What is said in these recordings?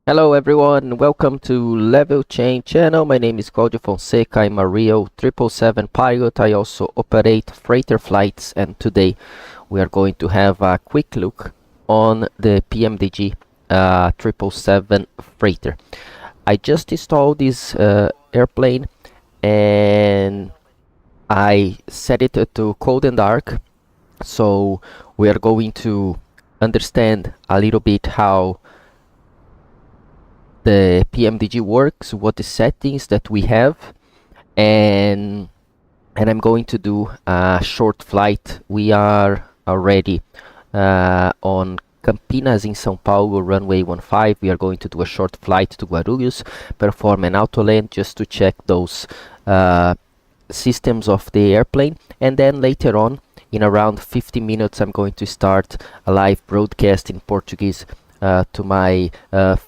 Hello everyone, welcome to Level Change channel. My name is Claudio Fonseca. I'm a real 777 pilot. I also operate freighter flights, and today we are going to have a quick look on the Pmdg 777 freighter. I just installed this airplane and I set it to cold and dark, so we are going to understand a little bit how the Pmdg works, what the settings that we have, and I'm going to do a short flight. We are already on Campinas in São Paulo, runway 15. We are going to do a short flight to Guarulhos, perform an autoland just to check those systems of the airplane, and then later on in around 50 minutes I'm going to start a live broadcast in Portuguese to my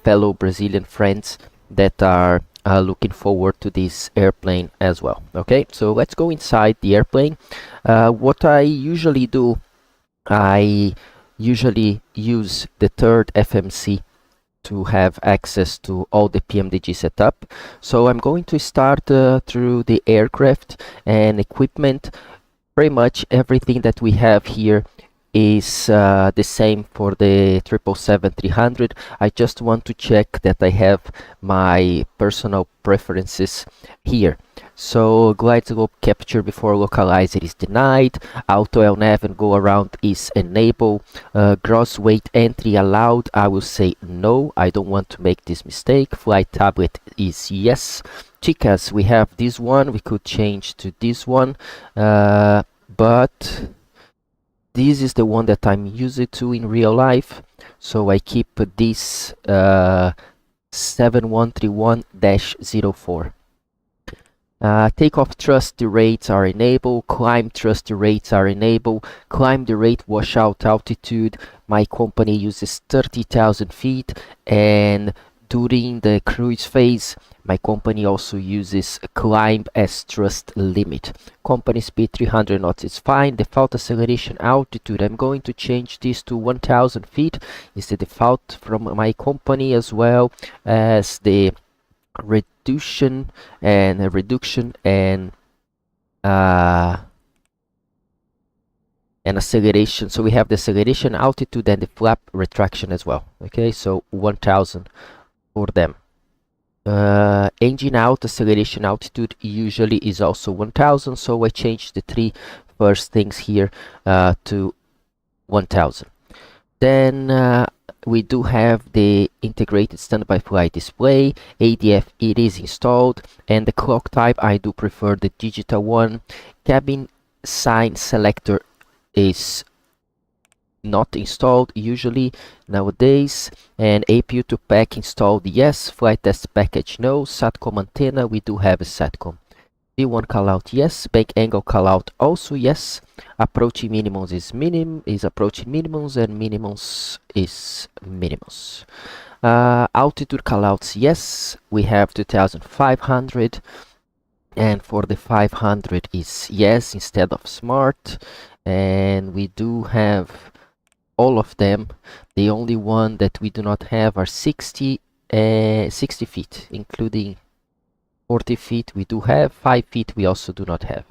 fellow Brazilian friends that are looking forward to this airplane as well. Okay, so let's go inside the airplane. What I usually do, I usually use the third FMC to have access to all the Pmdg setup. So I'm going to start through the aircraft and equipment. Pretty much everything that we have here is the same for the 777-300. I just want to check that I have my personal preferences here. So glide scope capture before localizer is denied, auto LNAV and go around is enabled, gross weight entry allowed. I will say no, I don't want to make this mistake. Flight tablet is yes. Chicas, we have this one, we could change to this one, but this is the one that I'm used to in real life, so I keep this 7131-04. Takeoff thrust rates are enabled, climb thrust rates are enabled, climb the rate washout altitude. My company uses 30,000 feet, and during the cruise phase my company also uses climb as thrust limit. Company speed 300 knots is fine. Default acceleration altitude, I'm going to change this to 1000 feet. Is the default from my company, as well as the reduction and acceleration. So we have the acceleration altitude and the flap retraction as well. Okay, so 1000 for them. Engine out acceleration altitude usually is also 1000, so I changed the three first things here to 1000. Then we do have the integrated standby flight display. ADF, it is installed, and the clock type, I do prefer the digital one. Cabin sign selector is not installed usually nowadays, and APU to pack installed yes. Flight test package no. Satcom antenna, we do have a Satcom. V1 callout yes. Bank angle callout also yes. Approaching minimums is approaching minimums, and minimums is minimums. Altitude callouts yes. We have 2500, and for the 500 is yes instead of smart, and we do have all of them. The only one that we do not have are 60 feet, including 40 feet we do have. 5 feet we also do not have.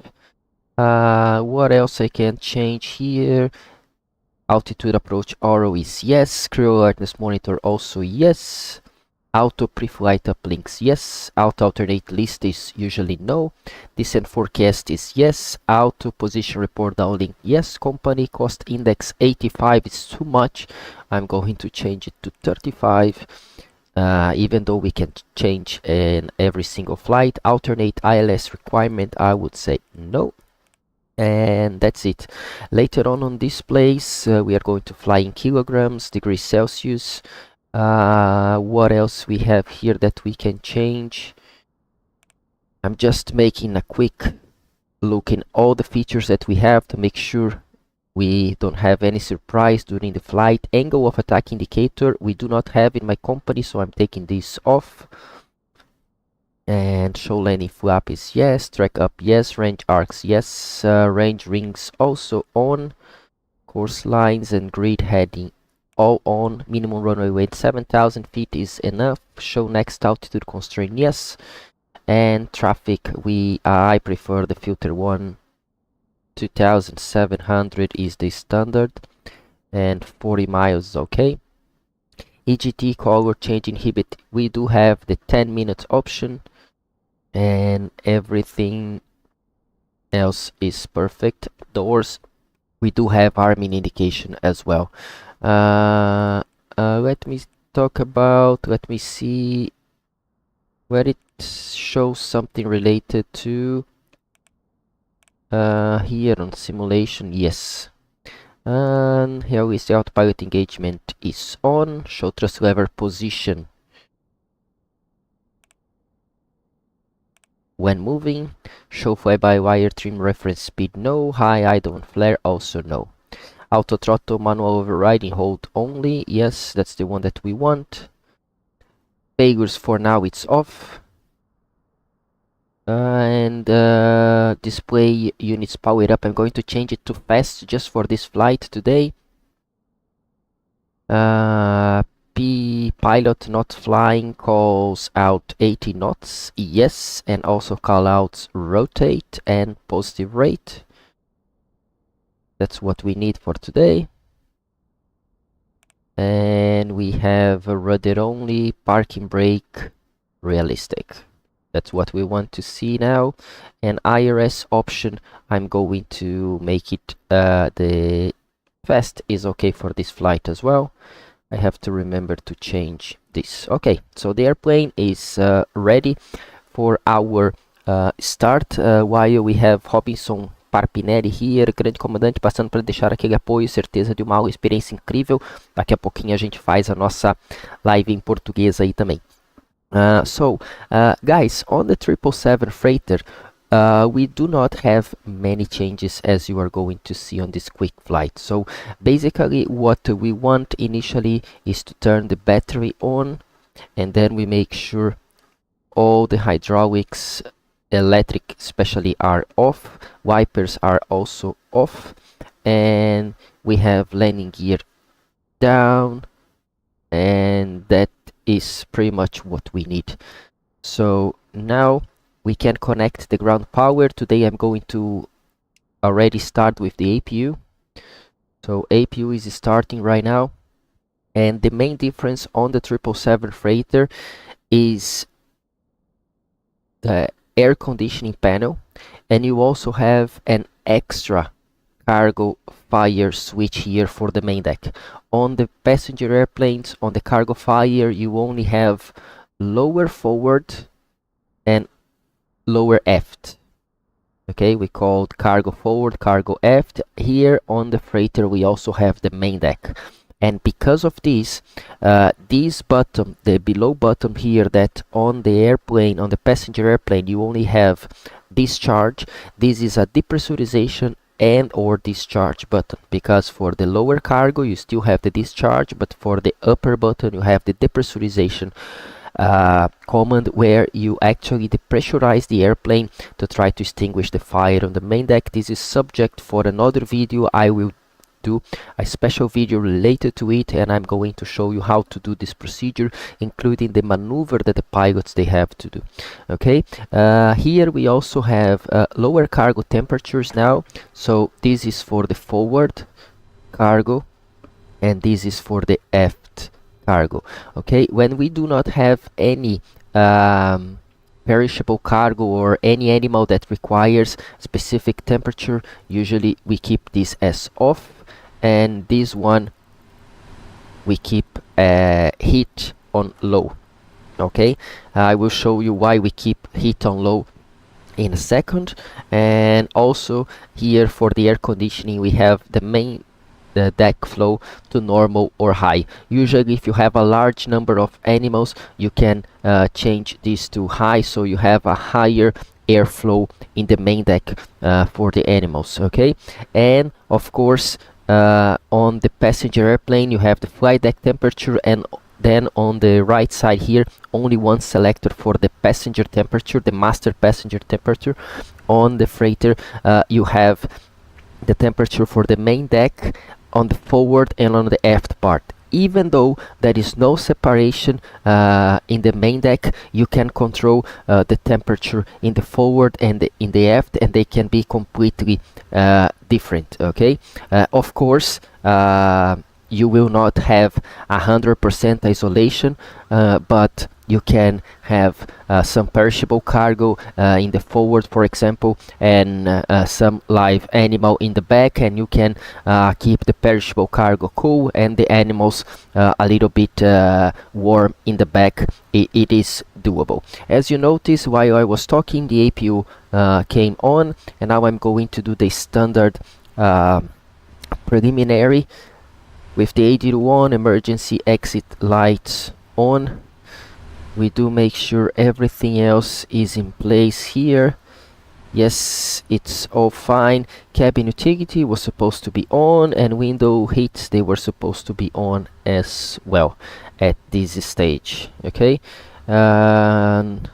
What else I can change here? Altitude approach RO is yes. Crew alertness monitor also yes. Auto pre-flight uplinks yes. Auto alternate list is usually no. Descent forecast is yes. Auto position report downlink yes. Company cost index 85 is too much. I'm going to change it to 35, even though we can change in every single flight. Alternate ILS requirement, I would say no. And that's it. Later on this place we are going to fly in kilograms, degrees Celsius. What else we have here that we can change? I'm just making a quick look in all the features that we have to make sure we don't have any surprise during the flight. Angle of attack indicator we do not have in my company, so I'm taking this off. And show landing flap is yes. Track up yes. Range arcs yes. Range rings also on. Course lines and grid heading all on. Minimum runway weight 7,000 feet is enough. Show next altitude constraint, yes. And traffic, I prefer the filter one. 2,700 is the standard, and 40 miles is okay. EGT color change inhibit, we do have the 10 minutes option, and everything else is perfect. Doors, we do have arming indication as well. Let me see where it shows something related to here on simulation, yes. And here we see autopilot engagement is on. Show thrust lever position when moving. Show fly-by-wire trim reference speed, no. High idle and flare, also no. Auto throttle manual overriding hold only, yes, that's the one that we want. Failures for now it's off. And display units powered up. I'm going to change it to fast just for this flight today. P pilot not flying calls out 80 knots, yes, and also call outs rotate and positive rate. That's what we need for today. And we have a rudder only, parking brake, realistic. That's what we want to see now. And IRS option, I'm going to make it the fast is okay for this flight as well. I have to remember to change this. Okay, so the airplane is ready for our start. While we have Robinson Parpinelli here, grande comandante, passando para deixar aquele apoio, certeza de uma aula, experiência incrível. Daqui a pouquinho a gente faz a nossa live em português aí também. Guys, on the 777 freighter, we do not have many changes as you are going to see on this quick flight. So basically what we want initially is to turn the battery on, and then we make sure all the hydraulics, electric especially, are off. Wipers are also off, and we have landing gear down, and that is pretty much what we need. So now we can connect the ground power. Today I'm going to already start with the APU. So APU is starting right now, and the main difference on the 777 freighter is the air conditioning panel, and you also have an extra cargo fire switch here for the main deck. On the passenger airplanes, on the cargo fire, you only have lower forward and lower aft. Okay, we called cargo forward, cargo aft. Here on the freighter we also have the main deck, and because of this, this button, the below button here, that on the airplane, on the passenger airplane, you only have discharge. This is a depressurization and or discharge button, because for the lower cargo you still have the discharge, but for the upper button you have the depressurization command, where you actually depressurize the airplane to try to extinguish the fire on the main deck. This is subject for another video. I will do a special video related to it, and I'm going to show you how to do this procedure, including the maneuver that the pilots they have to do. Okay, here we also have lower cargo temperatures now. So this is for the forward cargo, and this is for the aft cargo. Okay, when we do not have any perishable cargo or any animal that requires specific temperature, usually we keep this as off, and this one we keep heat on low. Okay, I will show you why we keep heat on low in a second. And also here for the air conditioning we have the main deck flow to normal or high. Usually if you have a large number of animals, you can change this to high, so you have a higher airflow in the main deck for the animals. Okay, and of course on the passenger airplane you have the flight deck temperature, and then on the right side here only one selector for the passenger temperature, the master passenger temperature. On the freighter you have the temperature for the main deck, on the forward and on the aft part. even though there is no separation in the main deck, you can control the temperature in the forward and in the aft, and they can be completely different. Okay, of course, you will not have 100% isolation, but you can have some perishable cargo in the forward, for example, and some live animal in the back, and you can keep the perishable cargo cool and the animals a little bit warm in the back. It is doable. As you notice, while I was talking, the APU came on, and now I'm going to do the standard preliminary with the AD1 emergency exit lights on. We do make sure everything else is in place here. Yes, it's all fine. Cabin utility was supposed to be on, and window heats, they were supposed to be on as well at this stage. Okay, one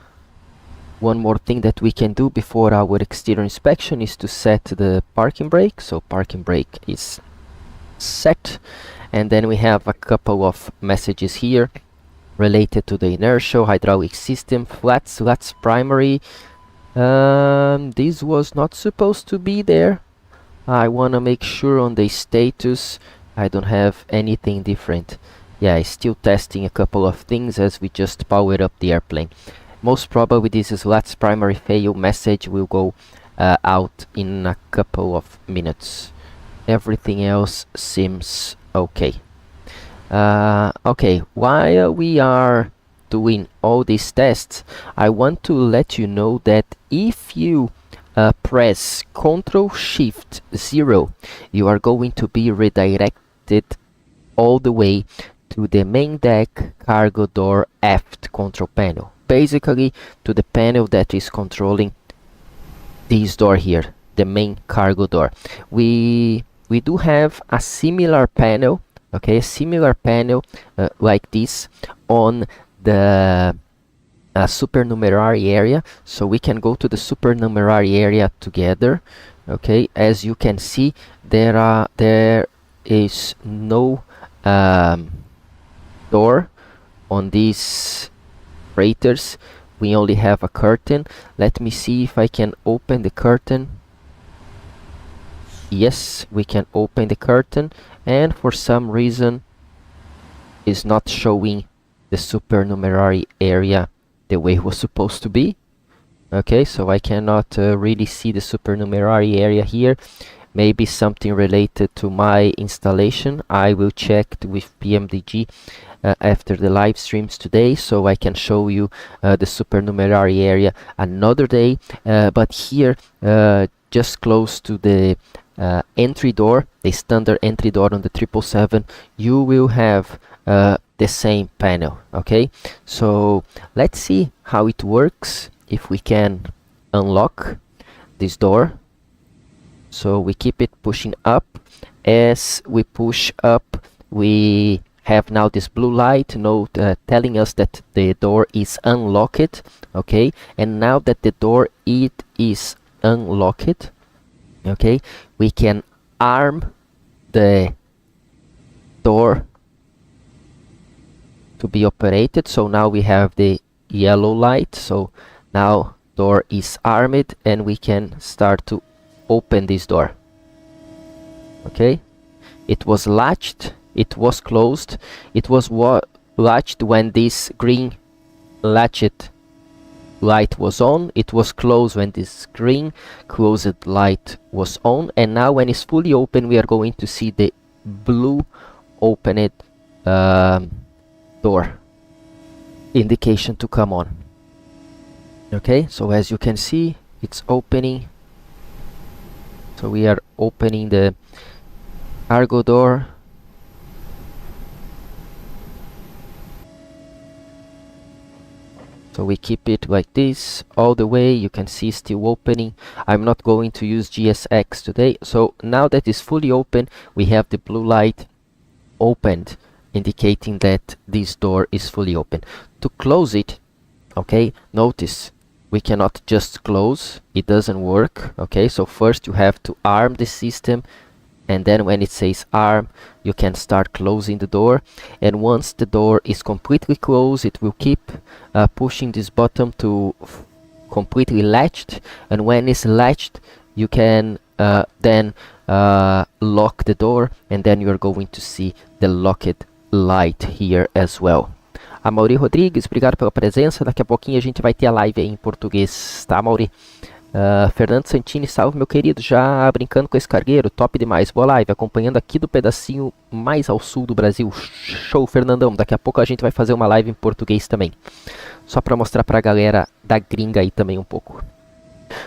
more thing that we can do before our exterior inspection is to set the parking brake. So parking brake is set, and then we have a couple of messages here related to the inertial hydraulic system. Flats primary, this was not supposed to be there. I want to make sure on the status I don't have anything different. Yeah, I'm still testing a couple of things as we just powered up the airplane. Most probably this slats primary fail message will go out in a couple of minutes. Everything else seems okay. Okay, while we are doing all these tests, I want to let you know that if you press Ctrl-Shift-0, you are going to be redirected all the way to the main deck cargo door aft control panel. Basically, to the panel that is controlling this door here, the main cargo door. We do have a similar panel. Okay, a similar panel like this on the supernumerary area, so we can go to the supernumerary area together. Okay, as you can see, there is no door on these freighters. We only have a curtain. Let me see if I can open the curtain. Yes, we can open the curtain, and for some reason is not showing the supernumerary area the way it was supposed to be. Okay, so I cannot really see the supernumerary area here. Maybe something related to my installation. I will check with Pmdg after the live streams today, so I can show you the supernumerary area another day. But here, just close to the entry door, the standard entry door on the 777, you will have the same panel. Okay, so let's see how it works if we can unlock this door. So we keep it pushing up. As we push up, we have now this blue light note telling us that the door is unlocked. Okay, and now that the door is unlocked, okay, we can arm the door to be operated. So now we have the yellow light, so now door is armed and we can start to open this door. Okay, it was latched, it was closed, it was latched when this green latched light was on, it was closed when this green closed light was on, and now when it's fully open we are going to see the blue opened door indication to come on. Okay, so as you can see, it's opening. So we are opening the cargo door. So we keep it like this all the way. You can see still opening. I'm not going to use GSX today. So now that it's fully open, we have the blue light opened, indicating that this door is fully open. To close it, okay, notice we cannot just close, it doesn't work. Okay, so first you have to arm the system and then when it says arm, you can start closing the door. And once the door is completely closed, it will keep pushing this button to completely latched, and when it's latched, you can then lock the door, and then you're going to see the locked light here as well. Mauri Rodrigues, obrigado pela presença. Daqui a pouquinho a gente vai ter a live aí em português, tá, Mauri? Fernando Santini, salve meu querido, já brincando com esse cargueiro, top demais, boa live, acompanhando aqui do pedacinho mais ao sul do Brasil. Show, Fernandão, daqui a pouco a gente vai fazer uma live em português também, só para mostrar pra galera da gringa aí também um pouco.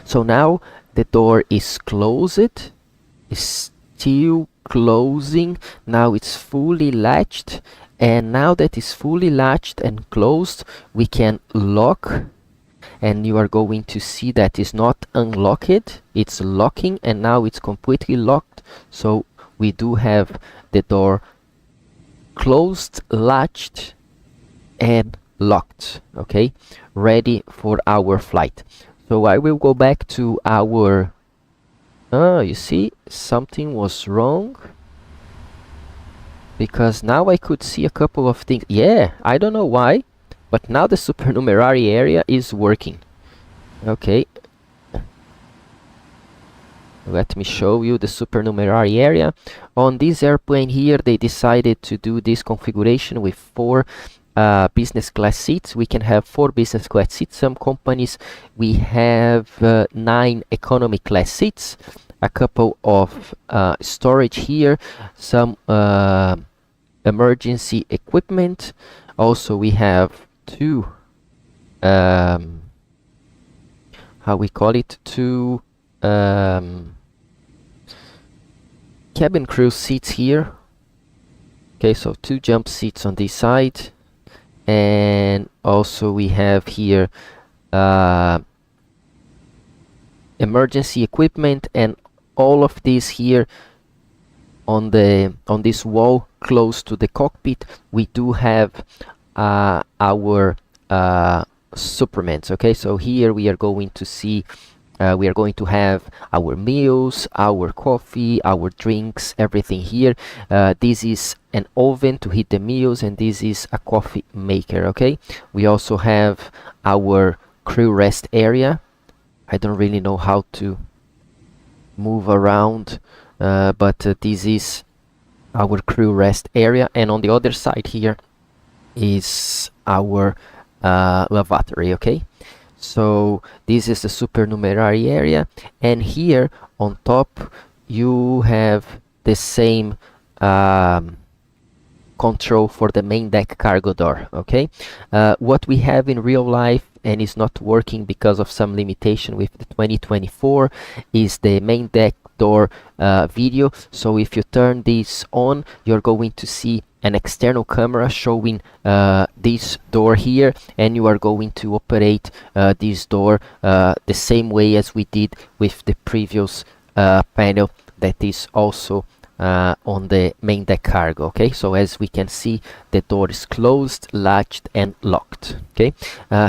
So now the door is closed, still closing, now it's fully latched, and now that it's fully latched and closed, we can lock. And you are going to see that it's not unlocked, it's locking, and now it's completely locked. So we do have the door closed, latched, and locked, okay, ready for our flight. So I will go back to our you see, something was wrong, because now I could see a couple of things. Yeah, I don't know why, but now the supernumerary area is working. Okay, let me show you the supernumerary area. On this airplane here, they decided to do this configuration with 4 business class seats. We can have 4 business class seats. Some companies we have 9 economy class seats, a couple of storage here, some emergency equipment. Also we have 2 how we call it, 2 cabin crew seats here. Okay, so 2 jump seats on this side, and also we have here emergency equipment, and all of this here on this wall close to the cockpit we do have our supplements. Okay, so here we are going to see we are going to have our meals, our coffee, our drinks, everything here. This is an oven to heat the meals, and this is a coffee maker. Okay, we also have our crew rest area. I don't really know how to move around, but this is our crew rest area, and on the other side here is our lavatory. Okay, so this is the supernumerary area, and here on top you have the same control for the main deck cargo door. Okay, what we have in real life and is not working because of some limitation with the 2024 is the main deck door video. So if you turn this on, you're going to see an external camera showing this door here, and you are going to operate this door the same way as we did with the previous panel that is also on the main deck cargo. Okay, so as we can see, the door is closed, latched, and locked. Okay,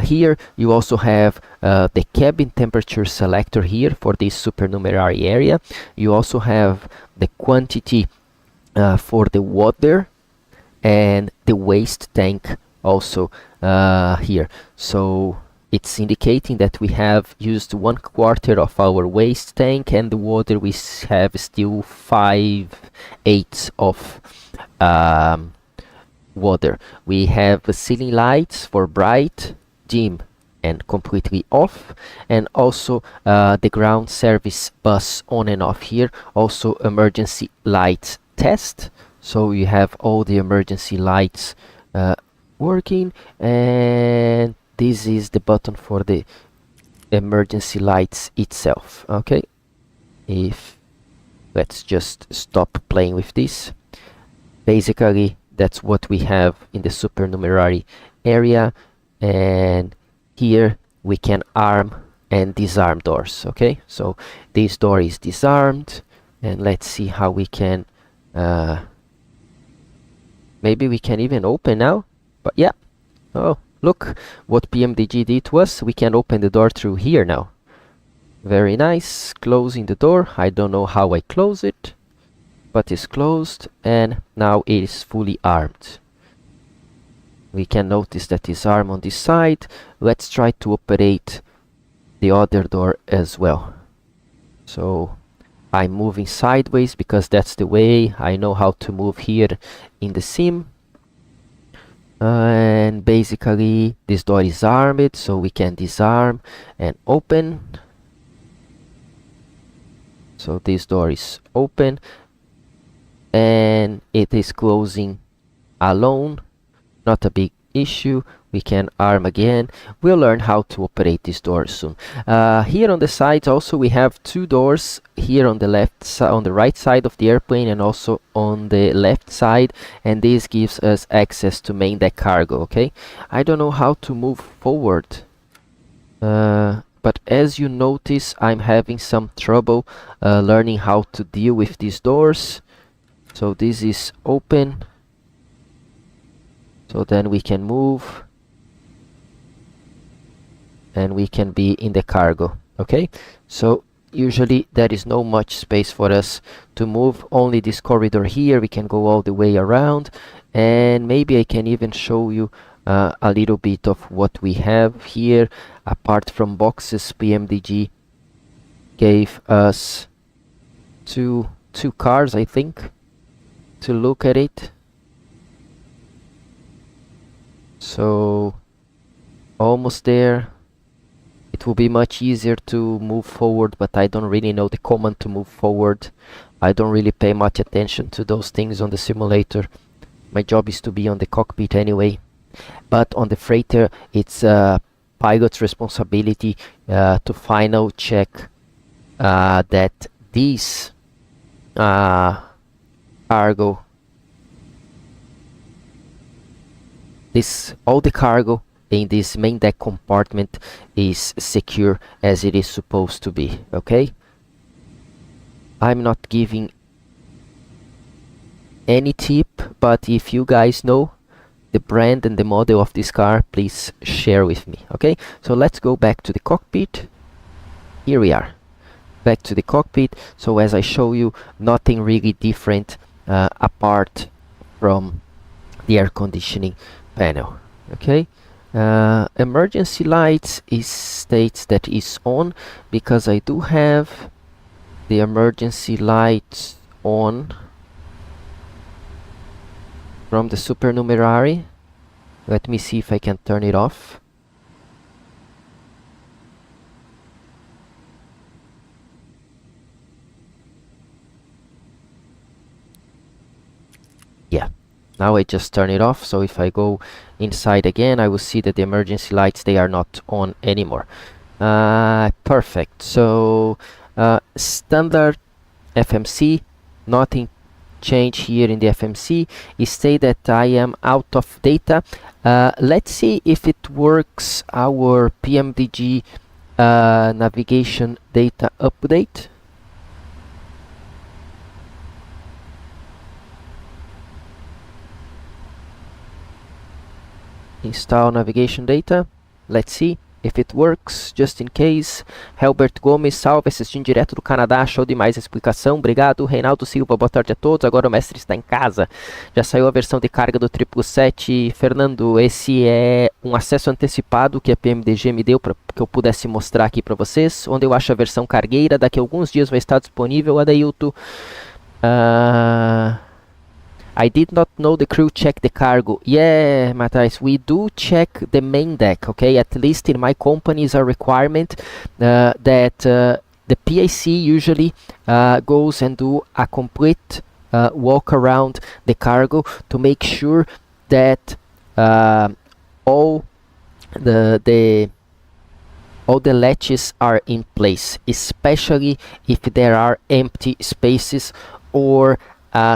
here you also have the cabin temperature selector here for this supernumerary area. You also have the quantity for the water and the waste tank also here. So it's indicating that we have used 1/4 of our waste tank, and the water we have still 5/8 of water. We have ceiling lights for bright, dim, and completely off, and also the ground service bus on and off here. Also emergency lights test, so you have all the emergency lights working, and this is the button for the emergency lights itself. Okay, if let's just stop playing with this. Basically that's what we have in the supernumerary area, and here we can arm and disarm doors. Okay, so this door is disarmed, and let's see how we can maybe we can even open now. But yeah, oh, look what Pmdg did to us. We can open the door through here now. Very nice. Closing the door. I don't know how I close it, but it's closed, and now it is fully armed. We can notice that it's armed on this side. Let's try to operate the other door as well. So I'm moving sideways because that's the way I know how to move here in the sim. And basically this door is armed, so we can disarm and open. So this door is open and it is closing alone. Not a big issue. We can arm again. We'll learn how to operate this door soon. Here on the sides also we have two doors here on the left on the right side of the airplane, and also on the left side, and this gives us access to main deck cargo. Okay, I don't know how to move forward, but as you notice, I'm having some trouble learning how to deal with these doors. So this is open, so then we can move and we can be in the cargo. Okay, so usually there is no much space for us to move, only this corridor here. We can go all the way around, and maybe I can even show you a little bit of what we have here. Apart from boxes, Pmdg gave us two cars, I think, to look at it. So almost there. It will be much easier to move forward, but I don't really know the command to move forward. I don't really pay much attention to those things on the simulator. My job is to be on the cockpit anyway. But on the freighter, it's pilot's responsibility to final check that these cargo, all the cargo in this main deck compartment is secure as it is supposed to be. Okay, I'm not giving any tip, but if you guys know the brand and the model of this car, please share with me. Okay, so let's go back to the cockpit. Here we are, back to the cockpit. So as I show you, nothing really different apart from the air conditioning panel. Okay, emergency lights states that is on, because I do have the emergency lights on from the Supernumerary. Let me see if I can turn it off. Yeah, now I just turn it off. So if I go inside again, I will see that the emergency lights, they are not on anymore. Perfect. So standard FMC, nothing change here in the FMC. It say that I am out of data. Let's see if it works, our Pmdg navigation data update. Install navigation data. Let's see if it works, just in case. Helbert Gomes, salve, assistindo direto do Canadá, show demais a explicação, obrigado. Reinaldo Silva, boa tarde a todos, agora o mestre está em casa. Já saiu a versão de carga do 777. Fernando, esse é um acesso antecipado que a Pmdg me deu para que eu pudesse mostrar aqui para vocês, onde eu acho a versão cargueira. Daqui a alguns dias vai estar disponível. Adailto, I did not know the crew check the cargo. Yeah, Matthias, we do check the main deck, okay? At least in my company is a requirement that the PIC usually goes and do a complete walk around the cargo to make sure that all the latches are in place, especially if there are empty spaces or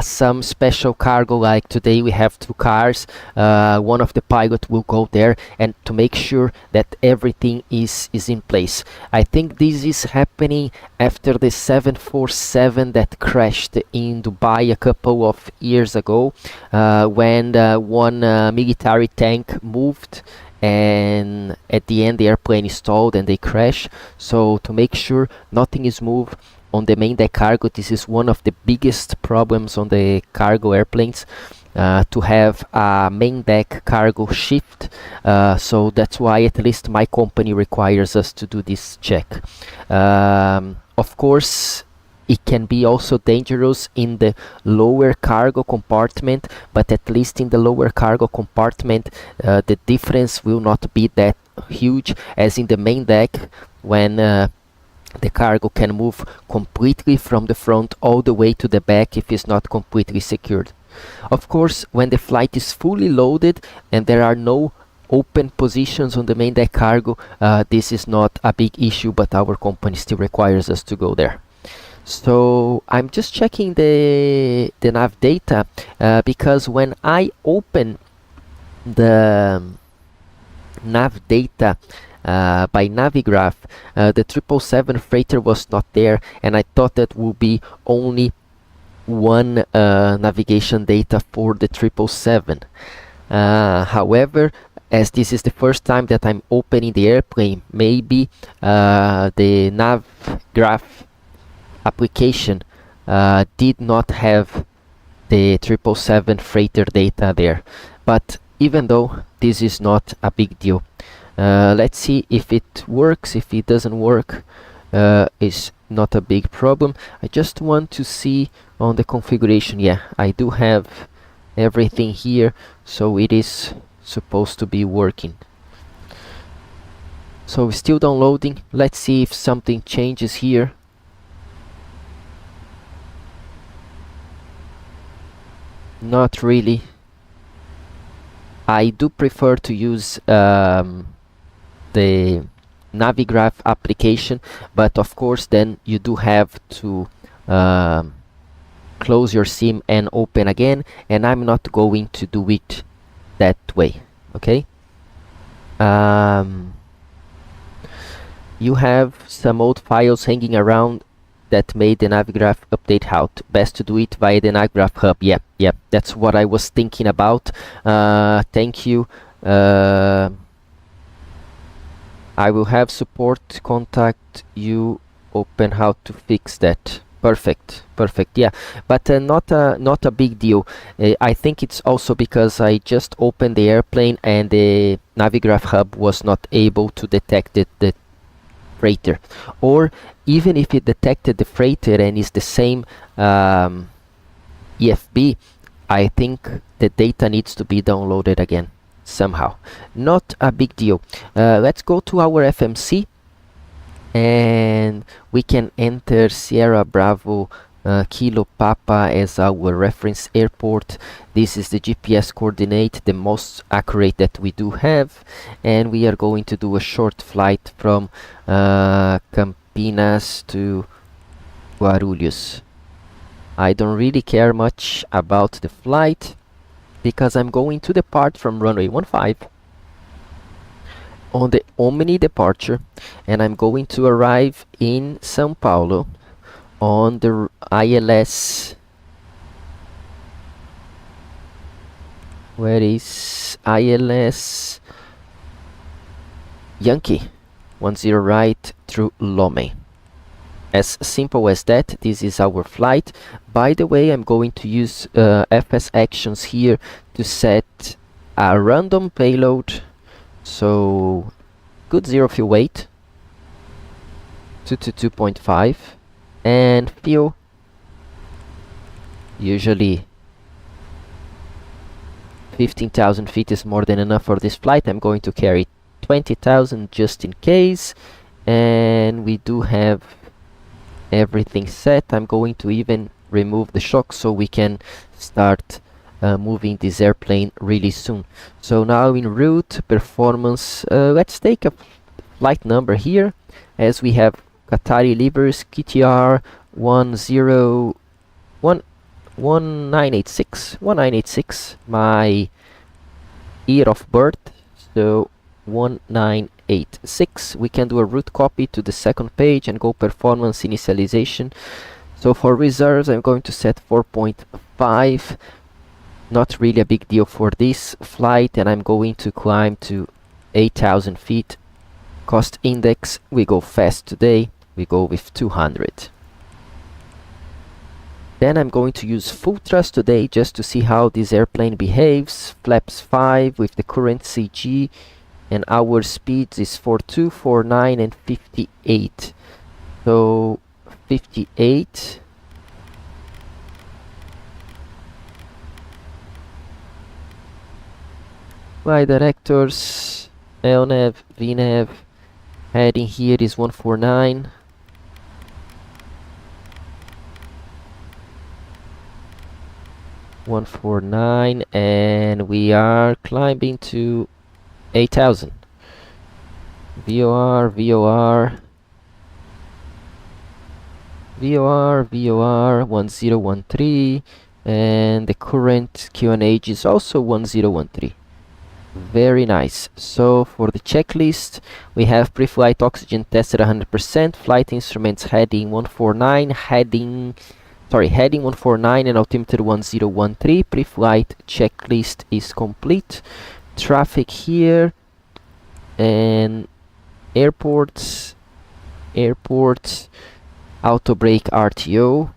some special cargo. Like today we have 2 cars, one of the pilot will go there and to make sure that everything is in place. I think this is happening after the 747 that crashed in Dubai a couple of years ago, when one military tank moved and at the end the airplane stalled and they crashed. So to make sure nothing is moved, on the main deck cargo, this is one of the biggest problems on the cargo airplanes, to have a main deck cargo shift. So that's why at least my company requires us to do this check. Of course, it can be also dangerous in the lower cargo compartment, but at least in the lower cargo compartment, the difference will not be that huge as in the main deck, when the cargo can move completely from the front all the way to the back if it's not completely secured. Of course, when the flight is fully loaded and there are no open positions on the main deck cargo, this is not a big issue, but our company still requires us to go there. So I'm just checking the nav data, because when I open the nav data by Navigraph, the 777 freighter was not there, and I thought that would be only one navigation data for the 777. However, as this is the first time that I'm opening the airplane, maybe the Navigraph application did not have the 777 freighter data there. But even though this is not a big deal, let's see if it works. If it doesn't work, it's not a big problem. I just want to see on the configuration. Yeah, I do have everything here, so it is supposed to be working. So still downloading. Let's see if something changes here. Not really. I do prefer to use the Navigraph application, but of course then you do have to close your sim and open again, and I'm not going to do it that way. Okay. You have some old files hanging around that made the Navigraph update out. Best to do it via the Navigraph hub. Yeah, that's what I was thinking about. Thank you. I will have support contact you open how to fix that. Perfect. Yeah, but not a big deal. I think it's also because I just opened the airplane and the Navigraph hub was not able to detect the freighter, or even if it detected the freighter and is the same EFB, I think the data needs to be downloaded again somehow. Not a big deal. Let's go to our FMC and we can enter Sierra Bravo Kilo Papa as our reference airport. This is the GPS coordinate, the most accurate that we do have, and we are going to do a short flight from Campinas to Guarulhos. I don't really care much about the flight because I'm going to depart from runway 15 on the Omni departure, and I'm going to arrive in São Paulo on the ILS. Where is ILS? Yankee 10 right through Lome. As simple as that. This is our flight. By the way, I'm going to use FS actions here to set a random payload. So good zero fuel weight, 222.5, and fuel, usually 15,000 feet is more than enough for this flight. I'm going to carry 20,000 just in case, and we do have everything set. I'm going to even remove the shock so we can start moving this airplane really soon. So now in route performance, let's take a flight number here, as we have Qatari Libers KTR 1986, my year of birth, so 1986. We can do a route copy to the second page and go performance initialization. So for reserves, I'm going to set 4.5. Not really a big deal for this flight, and I'm going to climb to 8,000 feet. Cost index, we go fast today, we go with 200. Then I'm going to use full thrust today just to see how this airplane behaves. Flaps 5 with the current CG, and our speeds is 42, 49 and 58. So 58. Flight directors, LNAV, VNAV. Heading here is 149. And we are climbing to 8,000. VOR, VOR, VOR, VOR 1013, and the current QNH is also 1013. Very nice. So for the checklist, we have pre-flight oxygen tested 100%, flight instruments heading 149, heading 149 and altimeter 1013. Pre-flight checklist is complete. Traffic here and airports, auto brake RTO,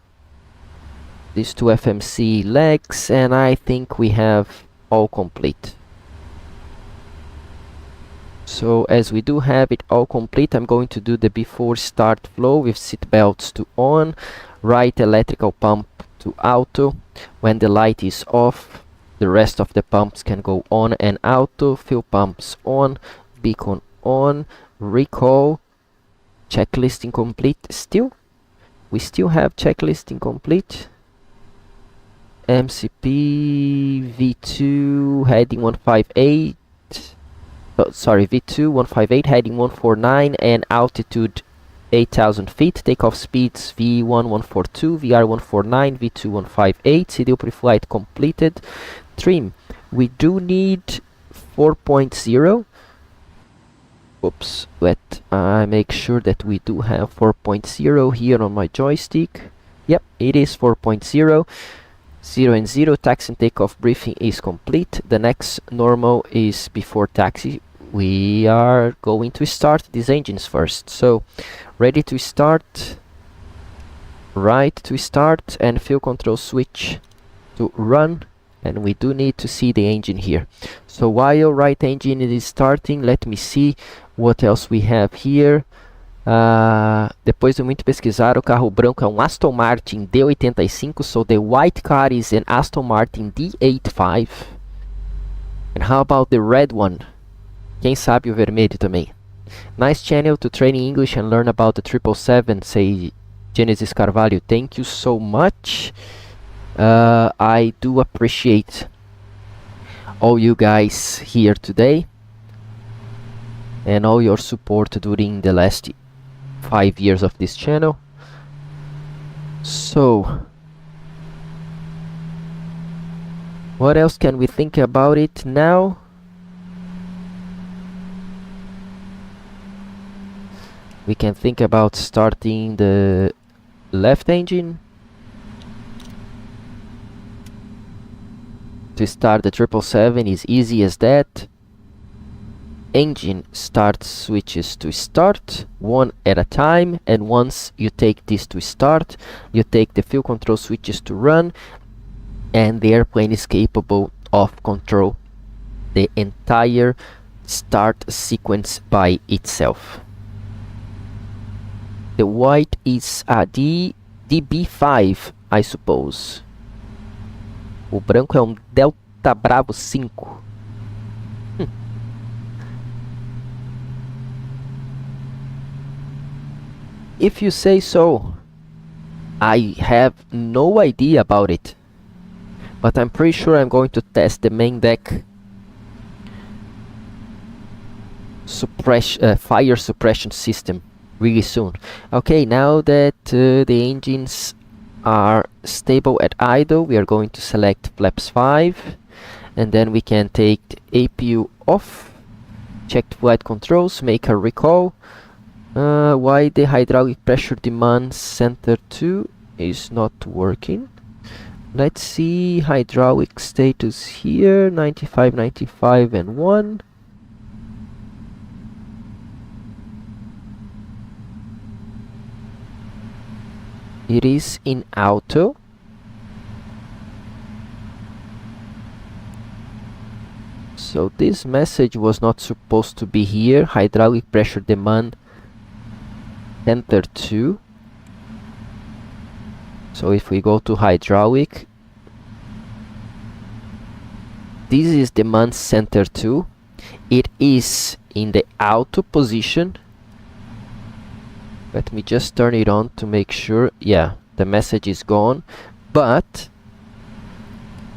these two FMC legs, and I think we have all complete. So as we do have it all complete, I'm going to do the before start flow with seat belts to on, right electrical pump to auto. When the light is off, the rest of the pumps can go on and auto. Fuel pumps on, beacon on, recall, checklist incomplete still. We still have checklist incomplete. MCP V2 heading 158. V2 158 heading 149 and altitude 8,000 feet. Takeoff speeds V1 142, VR 149, V2 158. CDO pre-flight completed. Trim. We do need 4.0. Oops, let I make sure that we do have 4.0 here on my joystick. Yep, it is 4.0. 0 and 0. Taxi and takeoff briefing is complete. The next normal is before taxi. We are going to start these engines first. So, ready to start, right to start, and fuel control switch to run. And we do need to see the engine here. So while right engine is starting, let me see what else we have here. Depois de muito pesquisar, o carro branco é um Aston Martin D85, so the white car is an Aston Martin D85. And how about the red one? Quem sabe o vermelho também? Nice channel to train English and learn about the 777, say Genesis Carvalho. Thank you so much. I do appreciate all you guys here today and all your support during the last 5 years of this channel. So, what else can we think about it now? We can think about starting the left engine. To start the 777 is easy as that. Engine start switches to start, one at a time, and once you take this to start, you take the fuel control switches to run, and the airplane is capable of control the entire start sequence by itself. The white is a DB5, I suppose. O branco é um Delta Bravo 5. If you say so. I have no idea about it. But I'm pretty sure I'm going to test the main deck fire suppression system really soon. Okay, now that the engines are stable at idle, we are going to select flaps 5, and then we can take the APU off, check the flight controls, make a recall. Why the hydraulic pressure demand center 2 is not working? Let's see hydraulic status here, 95, 95 and 1. It is in auto. So this message was not supposed to be here. Hydraulic pressure demand center 2. So if we go to hydraulic, this is demand center 2. It is in the auto position. Let me just turn it on to make sure. Yeah, the message is gone, but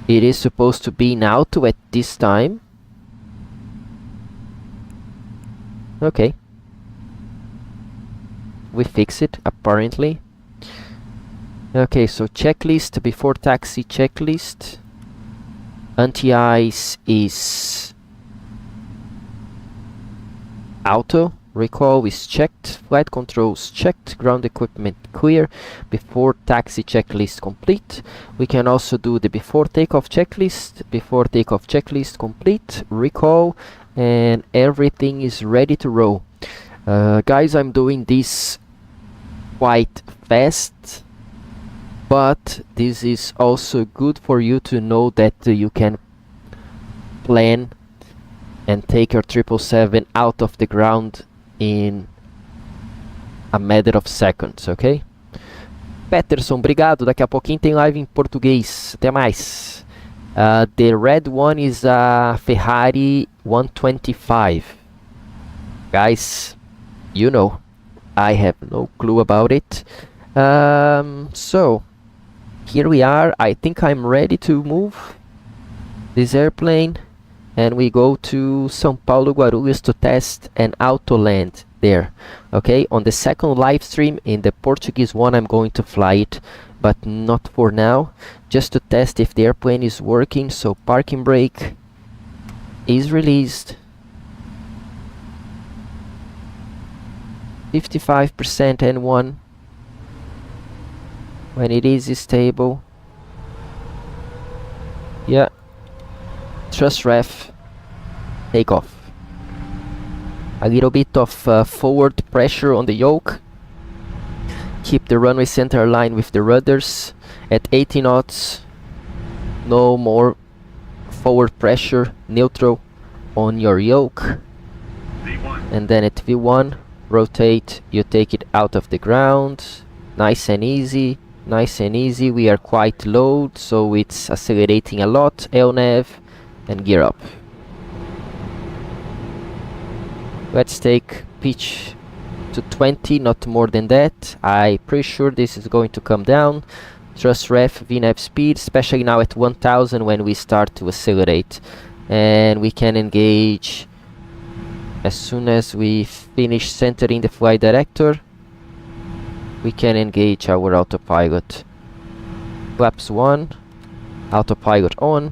it is supposed to be in auto at this time. Okay, we fix it apparently. Okay, so checklist, before taxi checklist. Anti-ice is auto. Recall is checked. Flight controls checked. Ground equipment clear. Before taxi checklist complete. We can also do the before takeoff checklist. Before takeoff checklist complete. Recall. And everything is ready to roll. Guys, I'm doing this quite fast, but this is also good for you to know that you can plan and take your 777 out of the ground in a matter of seconds, ok? Peterson, obrigado. Daqui a pouquinho tem live em português. Até mais. The red one is a Ferrari 125. Guys, you know, I have no clue about it. So, here we are. I think I'm ready to move this airplane. And we go to São Paulo, Guarulhos to test an autoland there. Okay, on the second live stream, in the Portuguese one, I'm going to fly it, but not for now. Just to test if the airplane is working. So parking brake is released. 55% N1. When it is stable. Yeah. Thrust ref, takeoff. A little bit of forward pressure on the yoke. Keep the runway center aligned with the rudders. At 80 knots, no more forward pressure, neutral on your yoke. V1. And then at V1, rotate, you take it out of the ground. Nice and easy, nice and easy. We are quite low, so it's accelerating a lot. LNAV. And gear up. Let's take pitch to 20, not more than that. I'm pretty sure this is going to come down. Thrust ref, VNAV speed, especially now at 1000 when we start to accelerate. And we can engage as soon as we finish centering the flight director. We can engage our autopilot. Flaps 1, autopilot on.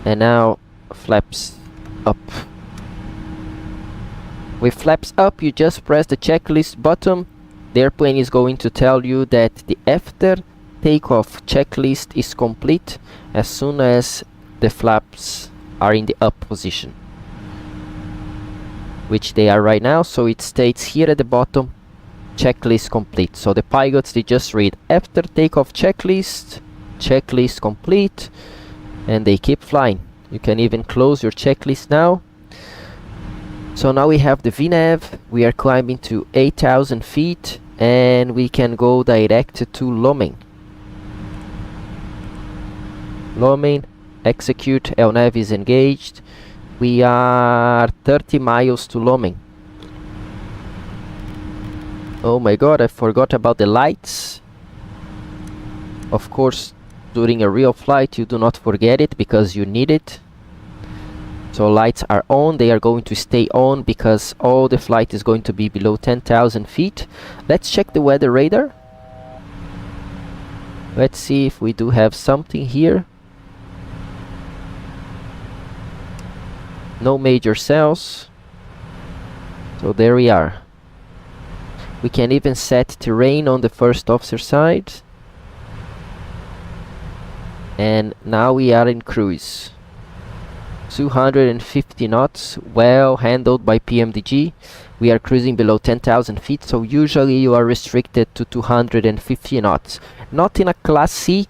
And now flaps up. With flaps up, you just press the checklist button. The airplane is going to tell you that the after takeoff checklist is complete as soon as the flaps are in the up position, which they are right now. So it states here at the bottom, checklist complete. So the pilots, they just read after takeoff checklist, checklist complete, and they keep flying. You can even close your checklist now. So now we have the VNAV. We are climbing to 8,000 feet and we can go direct to Lomen. Lomen, execute. LNAV is engaged. We are 30 miles to Lomen. Oh my god, I forgot about the lights. Of course, during a real flight you do not forget it because you need it. So lights are on, they are going to stay on because all the flight is going to be below 10,000 feet. Let's check the weather radar. Let's see if we do have something here. No major cells. So there we are. We can even set terrain on the first officer side. And now we are in cruise. 250 knots, well handled by Pmdg. We are cruising below 10,000 feet, so usually you are restricted to 250 knots. Not in a Class C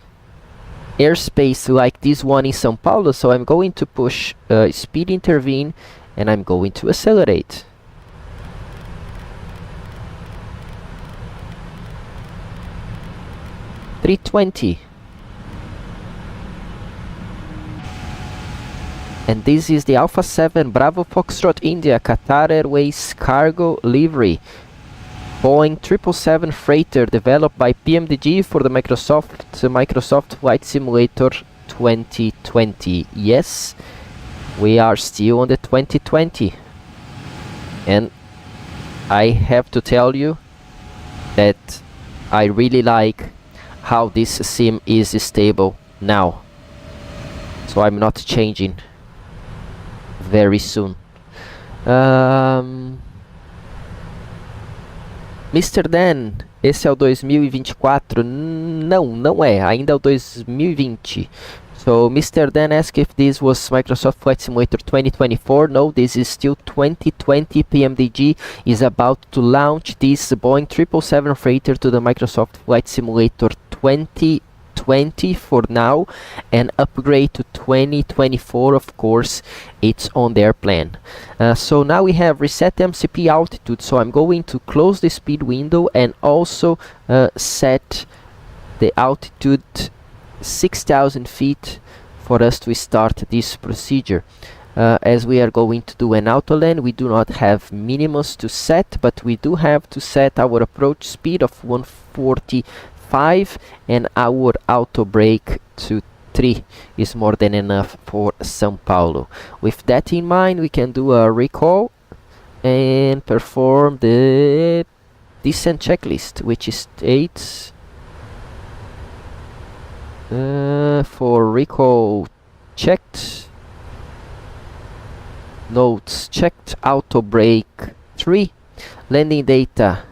airspace like this one in São Paulo, so I'm going to push speed intervene, and I'm going to accelerate. $320. And this is the Alpha 7 Bravo Foxtrot India Qatar Airways cargo livery. Boeing 777 freighter developed by Pmdg for the Microsoft Flight Simulator 2020. Yes, we are still on the 2020. And I have to tell you that I really like how this sim is stable now. So I'm not changing very soon. Mr. Dan, esse é o 2024? Não é, ainda é o 2020. So Mr. Dan asked if this was Microsoft Flight Simulator 2024. No, this is still 2020. Pmdg is about to launch this Boeing 777 freighter to the Microsoft Flight Simulator 2020 for now, and upgrade to 2024, of course, it's on their plan. So now we have reset MCP altitude, so I'm going to close the speed window and also set the altitude 6,000 feet for us to start this procedure. As we are going to do an autoland, we do not have minimums to set, but we do have to set our approach speed of 145, and our auto brake to 3 is more than enough for São Paulo. With that in mind, we can do a recall and perform the descent checklist, which states for recall checked, notes checked, auto brake 3, landing data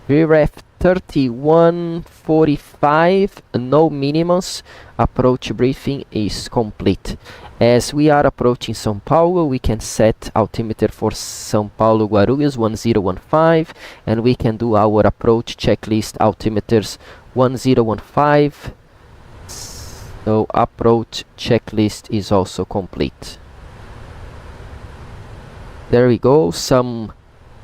VREF 3145, no minimums, approach briefing is complete. As we are approaching São Paulo, we can set altimeter for São Paulo Guarulhos 1015, and we can do our approach checklist altimeters 1015. So approach checklist is also complete. There we go, some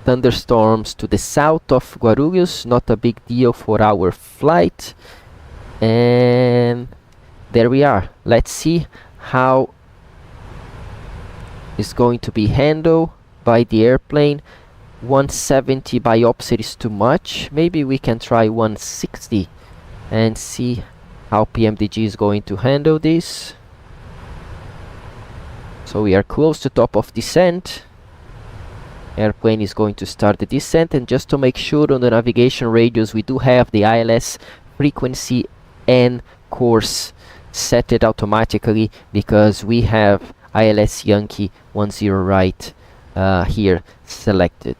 thunderstorms to the south of Guarulhos, not a big deal for our flight. And there we are. Let's see how it's going to be handled by the airplane. 170 by opposite is too much. Maybe we can try 160 and see how Pmdg is going to handle this. So we are close to top of descent. Airplane is going to start the descent, and just to make sure on the navigation radius we do have the ILS frequency and course set it automatically, because we have ILS Yankee 10 right here selected.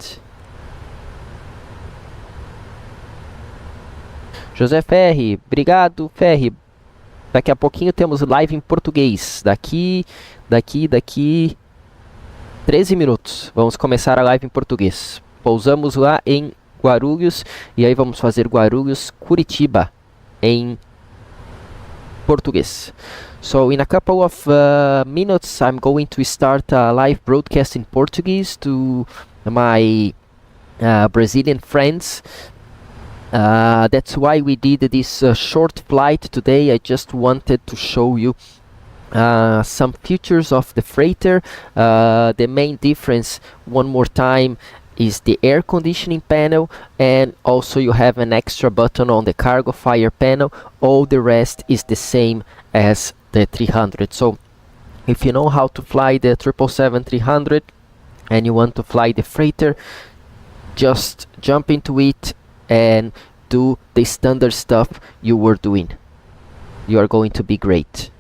José Ferri, obrigado Ferri. Daqui a pouquinho temos live em português. Daqui 13 minutos, vamos começar a live em português. Pousamos lá em Guarulhos e aí vamos fazer Guarulhos-Curitiba em português. So in a couple of minutes I'm going to start a live broadcast in Portuguese to my Brazilian friends. That's why we did this short flight today. I just wanted to show you some features of the freighter. The main difference, one more time, is the air conditioning panel, and also you have an extra button on the cargo fire panel. All the rest is the same as the 300. So if you know how to fly the 777-300 and you want to fly the freighter, just jump into it and do the standard stuff you were doing. You are going to be great.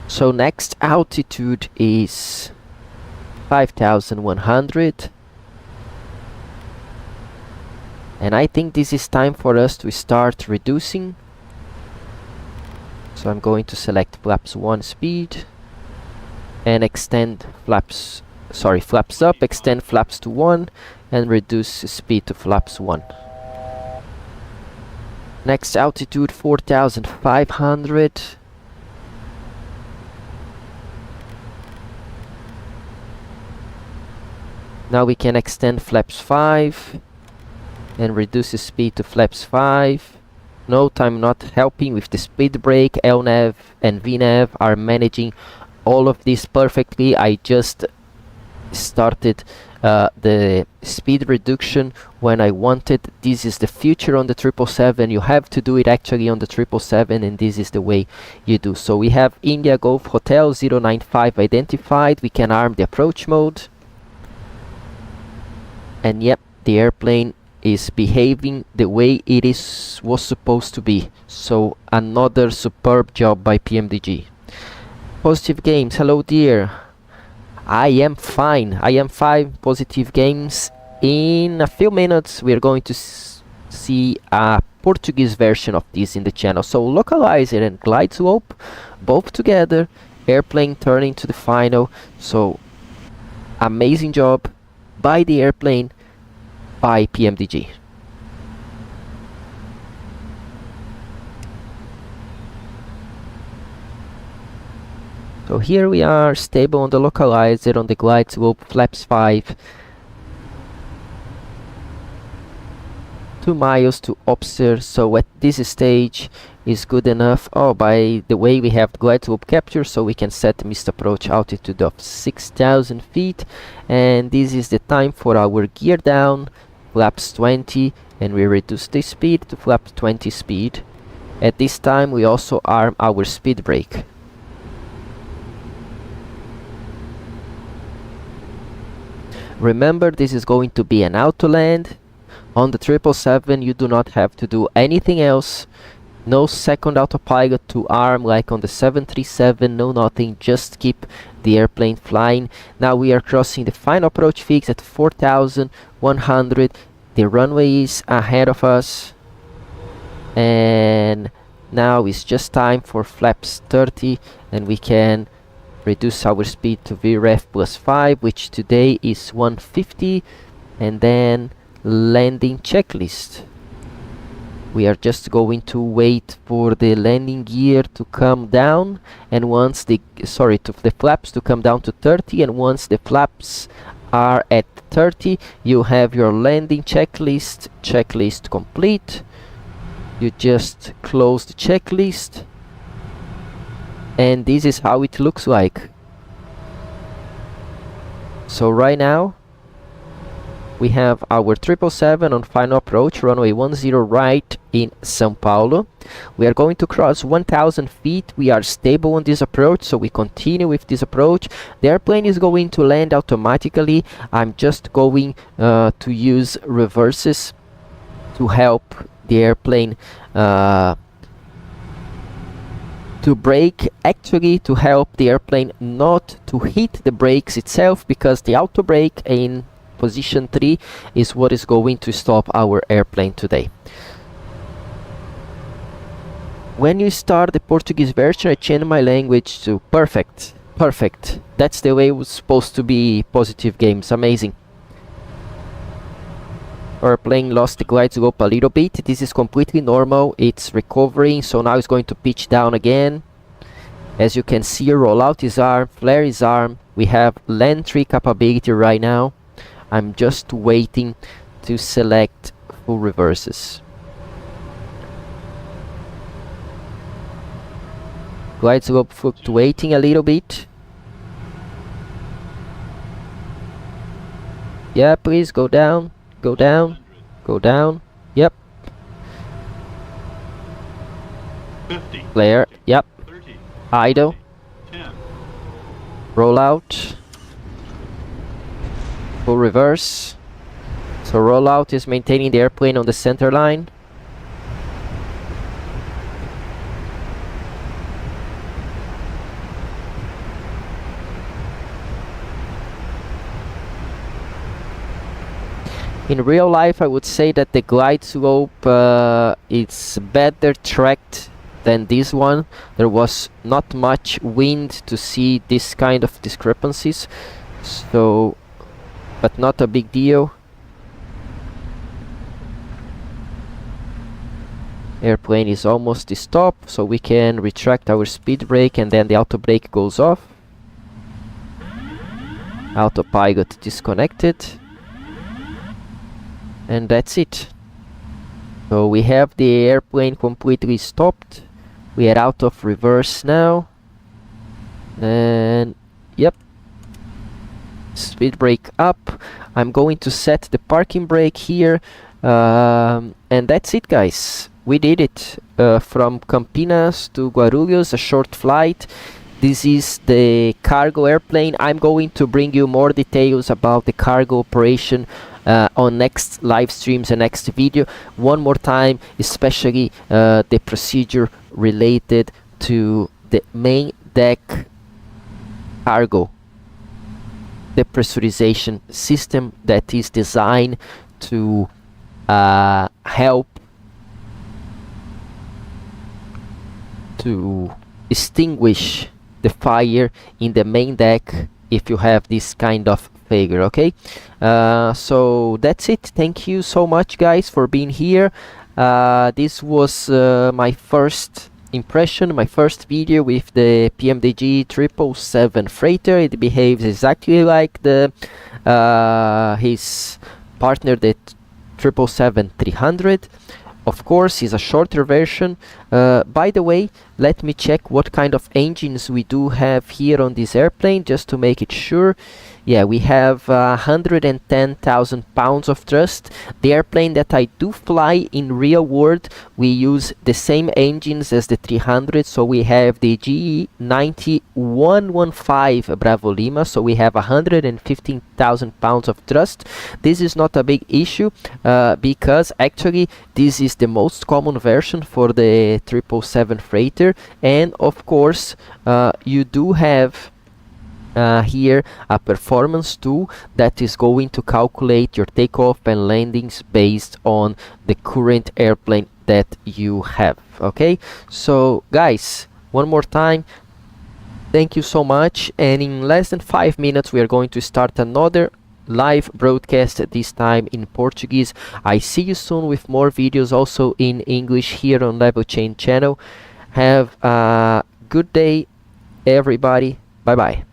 So next altitude is 5,100, and I think this is time for us to start reducing. So I'm going to select flaps 1 speed and extend flaps up, extend flaps to 1 and reduce speed to flaps 1. Next altitude 4,500. Now we can extend flaps 5 and reduce the speed to flaps 5. Note I'm not helping with the speed brake. LNAV and VNAV are managing all of this perfectly. I just started the speed reduction when I wanted. This is the future on the 777. You have to do it actually on the 777, and this is the way you do. So we have India Golf Hotel 095 identified. We can arm the approach mode. And yep, the airplane is behaving the way it was supposed to be. So another superb job by Pmdg. Positive Games, hello dear. I am fine. I am fine. Positive Games. In a few minutes we are going to see a Portuguese version of this in the channel. So localizer and glide slope both together. Airplane turning to the final. So amazing job by the airplane, by Pmdg. So here we are, stable on the localizer, on the glide slope, flaps 5. 2 miles to observe, so at this stage is good enough. Oh, by the way, we have glide slope capture, so we can set missed approach altitude of 6,000 feet. And this is the time for our gear down, flaps 20, and we reduce the speed to flaps 20 speed. At this time we also arm our speed brake. Remember, this is going to be an autoland. On the 777 you do not have to do anything else. No second autopilot to arm like on the 737, no nothing, just keep the airplane flying. Now we are crossing the final approach fix at 4,100. The runway is ahead of us. And now it's just time for flaps 30, and we can reduce our speed to VREF plus 5, which today is 150, and then landing checklist. We are just going to wait for the landing gear to come down, and once the flaps to come down to 30, and once the flaps are at 30, you have your landing checklist complete. You just close the checklist, and this is how it looks like. So right now we have our 777 on final approach, runway 10 right in São Paulo. We are going to cross 1,000 feet. We are stable on this approach, so we continue with this approach. The airplane is going to land automatically. I'm just going to use reverses to help the airplane to brake, actually to help the airplane not to hit the brakes itself, because the auto brake in position 3 is what is going to stop our airplane today. When you start the Portuguese version, I changed my language to perfect. Perfect. That's the way it was supposed to be. Positive Games. Amazing. Our plane lost the glide slope a little bit. This is completely normal. It's recovering, so now it's going to pitch down again. As you can see, rollout is armed, flare is armed. We have land 3 capability right now. I'm just waiting to select full reverses. Glide slope fluctuating a little bit. Yeah, please go down. Go down, go down, yep. 50. Flare, yep. 30. Idle. 10. Roll out. Full reverse. So rollout is maintaining the airplane on the center line. In real life, I would say that the glide slope is better tracked than this one. There was not much wind to see this kind of discrepancies, so, but not a big deal. Airplane is almost stopped, so we can retract our speed brake and then the auto brake goes off. Autopilot disconnected. And that's it. So we have the airplane completely stopped. We are out of reverse now. And yep. Speed brake up. I'm going to set the parking brake here. And that's it, guys. We did it. From Campinas to Guarulhos, a short flight. This is the cargo airplane. I'm going to bring you more details about the cargo operation on next live streams and next video. One more time, especially the procedure related to the main deck cargo, the pressurization system that is designed to help to extinguish the fire in the main deck if you have this kind of failure. Okay, so that's it. Thank you so much, guys, for being here. This was my first impression, my first video with the Pmdg 777 freighter. It behaves exactly like the his partner, the 777-300. Of course, is a shorter version. By the way, let me check what kind of engines we do have here on this airplane, just to make it sure. Yeah, we have 110,000 pounds of thrust. The airplane that I do fly in real world, we use the same engines as the 300. So we have the GE 9115 Bravo Lima. So we have 115,000 pounds of thrust. This is not a big issue because actually this is the most common version for the 777 freighter. And of course, you do have here a performance tool that is going to calculate your takeoff and landings based on the current airplane that you have. Okay, so guys, one more time, thank you so much, and in less than 5 minutes we are going to start another live broadcast, this time in Portuguese. I see you soon with more videos also in English here on Level Change channel. Have a good day, everybody. Bye bye.